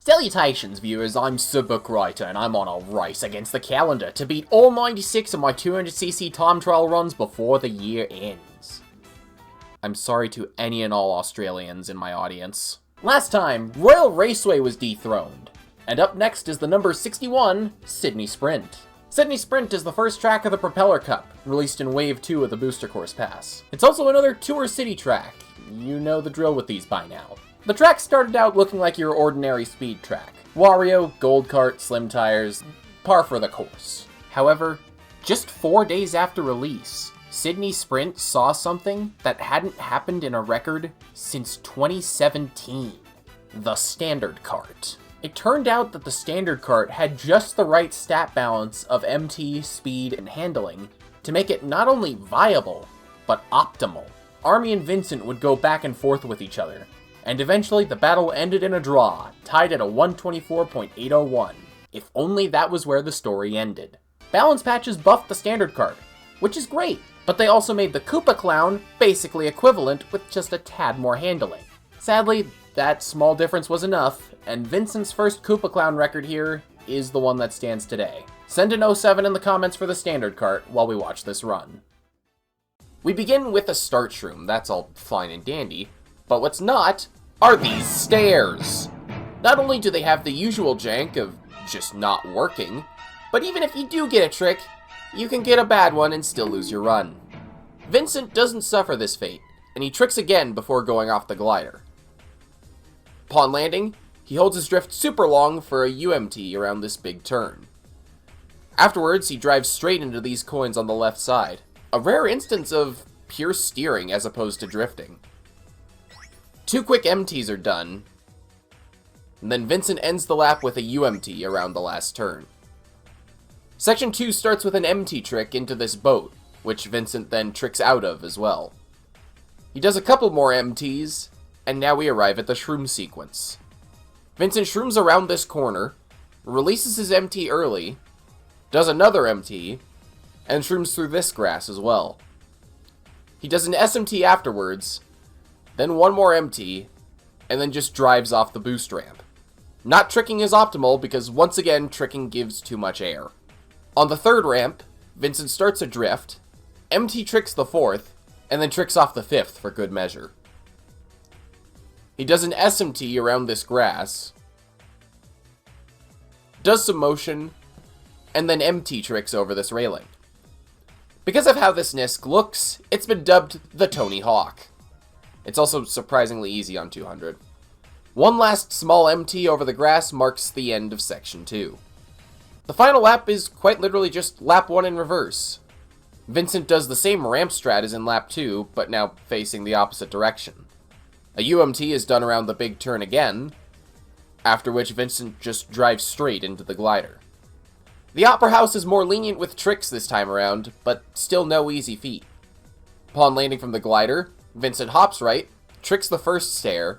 Salutations viewers, I'm Subookwriter and I'm on a race against the calendar to beat all 96 of my 200cc time trial runs before the year ends. I'm sorry to any and all Australians in my audience. Last time, Royal Raceway was dethroned, and up next is the number 61, Sydney Sprint. Sydney Sprint is the first track of the Propeller Cup, released in Wave 2 of the Booster Course Pass. It's also another Tour City track. You know the drill with these by now. The track started out looking like your ordinary speed track. Wario, gold cart, slim tires, par for the course. However, just 4 days after release, Sydney Sprint saw something that hadn't happened in a record since 2017. The standard cart. It turned out that the standard cart had just the right stat balance of MT, speed, and handling to make it not only viable, but optimal. Army and Vincent would go back and forth with each other, and eventually the battle ended in a draw, tied at a 124.801. If only that was where the story ended. Balance patches buffed the standard cart, which is great, but they also made the Koopa Clown basically equivalent with just a tad more handling. Sadly, that small difference was enough, and Vincent's first Koopa Clown record here is the one that stands today. Send an 07 in the comments for the standard cart while we watch this run. We begin with a start shroom, that's all fine and dandy, but what's not are these stairs. Not only do they have the usual jank of just not working, but even if you do get a trick, you can get a bad one and still lose your run. Vincent doesn't suffer this fate, and he tricks again before going off the glider. Upon landing, he holds his drift super long for a UMT around this big turn. Afterwards, he drives straight into these coins on the left side. A rare instance of pure steering as opposed to drifting. 2 quick MTs are done, and then Vincent ends the lap with a UMT around the last turn. Section 2 starts with an MT trick into this boat, which Vincent then tricks out of as well. He does a couple more MTs, and now we arrive at the shroom sequence. Vincent shrooms around this corner, releases his MT early, does another MT, and shrooms through this grass as well. He does an SMT afterwards, then one more MT, and then just drives off the boost ramp. Not tricking is optimal because once again tricking gives too much air. On the third ramp, Vincent starts a drift, MT tricks the fourth, and then tricks off the fifth for good measure. He does an SMT around this grass, does some motion, and then MT tricks over this railing. Because of how this Nisk looks, it's been dubbed the Tony Hawk. It's also surprisingly easy on 200. One last small MT over the grass marks the end of Section 2. The final lap is quite literally just lap 1 in reverse. Vincent does the same ramp strat as in lap 2, but now facing the opposite direction. A UMT is done around the big turn again, after which Vincent just drives straight into the glider. The Opera House is more lenient with tricks this time around, but still no easy feat. Upon landing from the glider, Vincent hops right, tricks the first stair,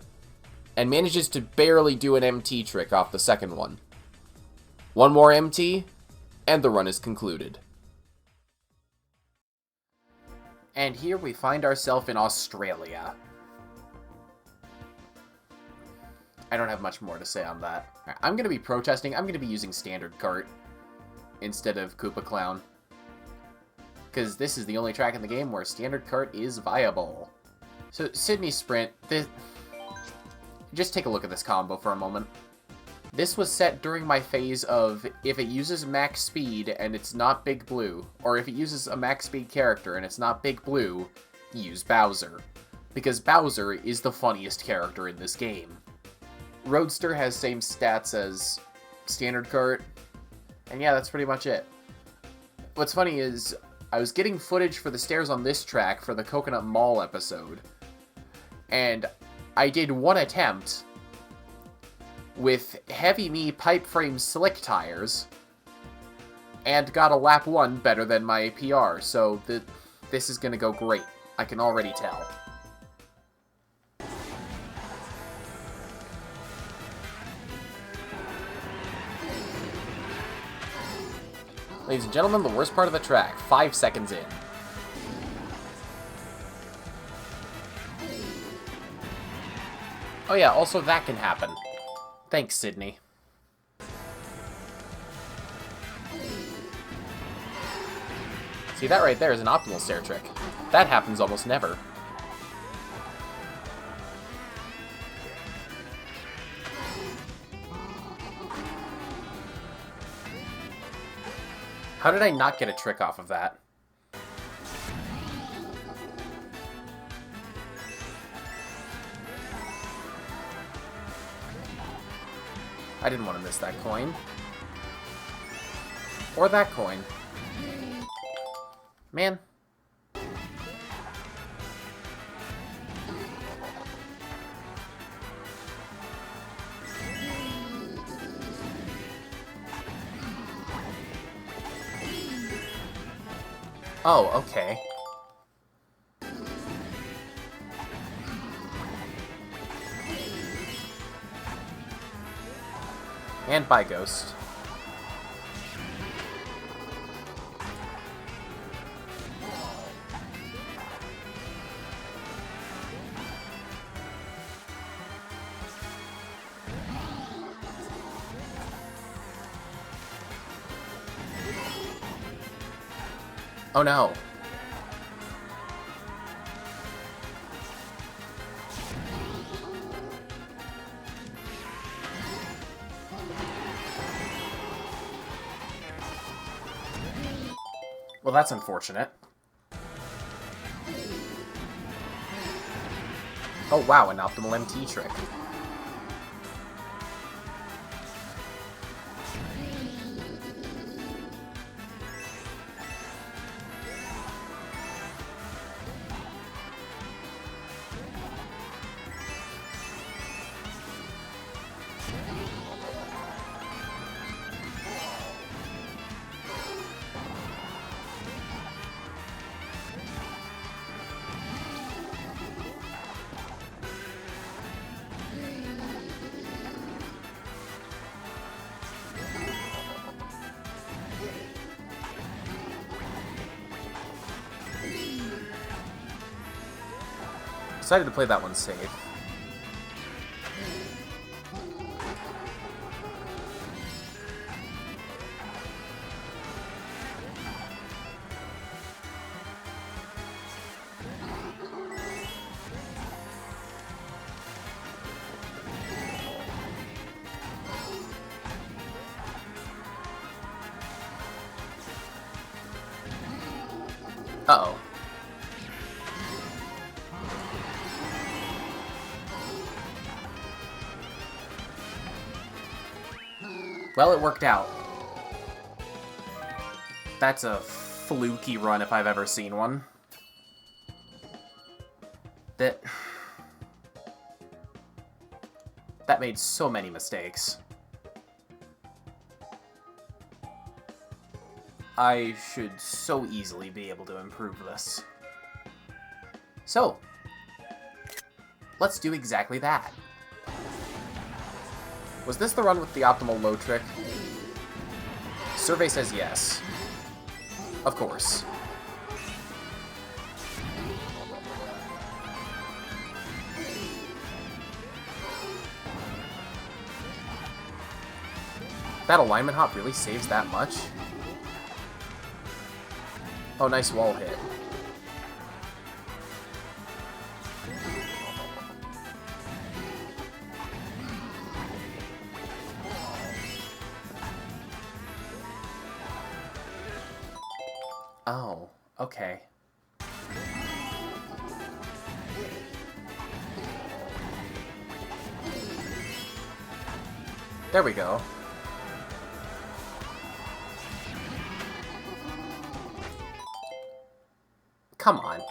and manages to barely do an MT trick off the second one. One more MT, and the run is concluded. And here we find ourselves in Australia. I don't have much more to say on that. I'm going to be protesting. I'm going to be using standard cart instead of Koopa Clown, because this is the only track in the game where standard cart is viable. So, Sydney Sprint, just take a look at this combo for a moment. This was set during my phase of, if it uses max speed and it's not Big Blue, or if it uses a max speed character and it's not Big Blue, use Bowser. Because Bowser is the funniest character in this game. Roadster has same stats as standard cart, and yeah, that's pretty much it. What's funny is, I was getting footage for the stairs on this track for the Coconut Mall episode, and I did one attempt with heavy knee pipe frame slick tires, and got a lap 1 better than my PR, so this is gonna go great. I can already tell. Ladies and gentlemen, the worst part of the track, 5 seconds in. Oh yeah, also that can happen. Thanks, Sydney. See, that right there is an optimal stair trick. That happens almost never. How did I not get a trick off of that? I didn't want to miss that coin. Or that coin. Man. Oh, okay. And bye, Ghost. Oh no. Well, that's unfortunate. Oh wow, an optimal MT trick. Decided to play that one safe. Uh-oh. Well, it worked out. That's a fluky run if I've ever seen one. That made so many mistakes. I should so easily be able to improve this. So, let's do exactly that. Was this the run with the optimal low trick? Survey says yes. Of course. That alignment hop really saves that much? Oh, nice wall hit. Oh, okay. There we go. Come on.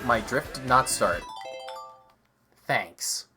My drift did not start. Thanks.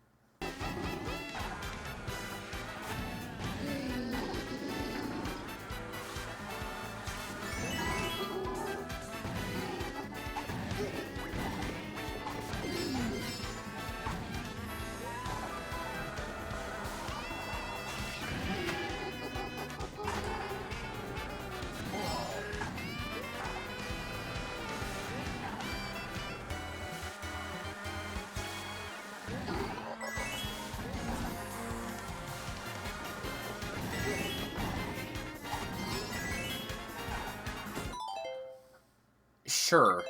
Sure.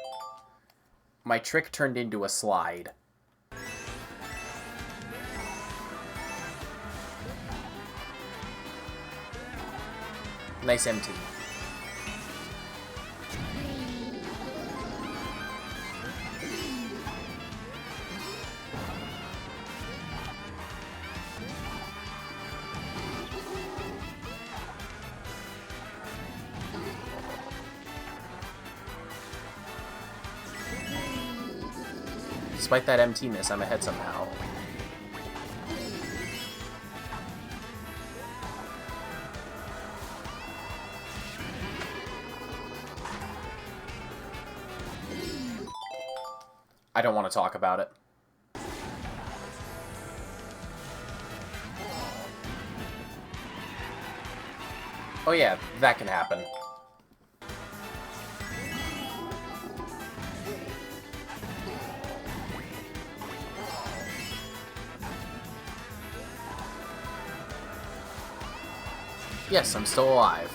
My trick turned into a slide. Nice MT. Despite that MT miss, I'm ahead somehow. I don't want to talk about it. Oh yeah, that can happen. Yes, I'm still alive.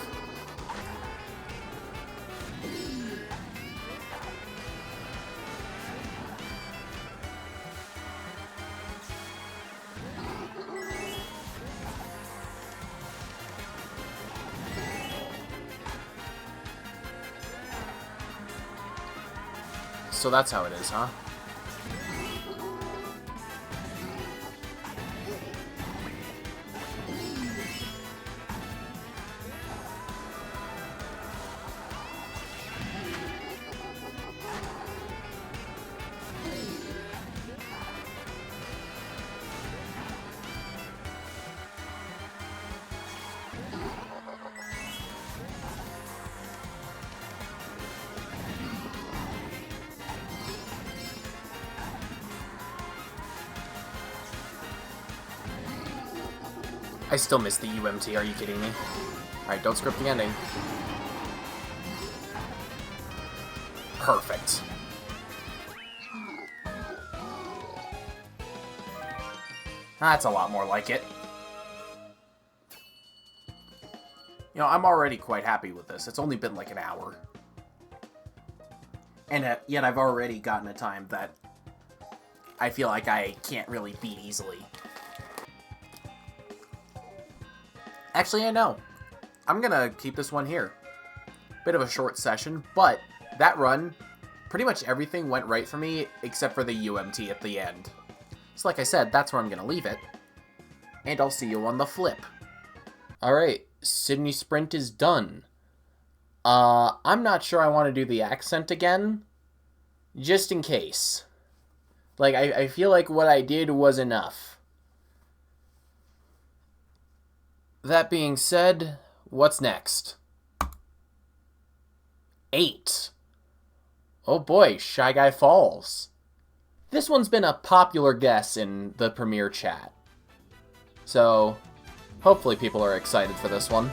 So that's how it is, huh? I still missed the UMT, are you kidding me? Alright, don't script the ending. Perfect. That's a lot more like it. You know, I'm already quite happy with this. It's only been like an hour. And yet I've already gotten a time that I feel like I can't really beat easily. Actually, I know. I'm gonna keep this one here. Bit of a short session, but that run, pretty much everything went right for me except for the UMT at the end. So like I said, that's where I'm gonna leave it. And I'll see you on the flip. Alright, Sydney Sprint is done. I'm not sure I want to do the accent again. Just in case. Like, I feel like what I did was enough. That being said, what's next? 8. Oh boy, Shy Guy Falls. This one's been a popular guess in the premiere chat. So, hopefully people are excited for this one.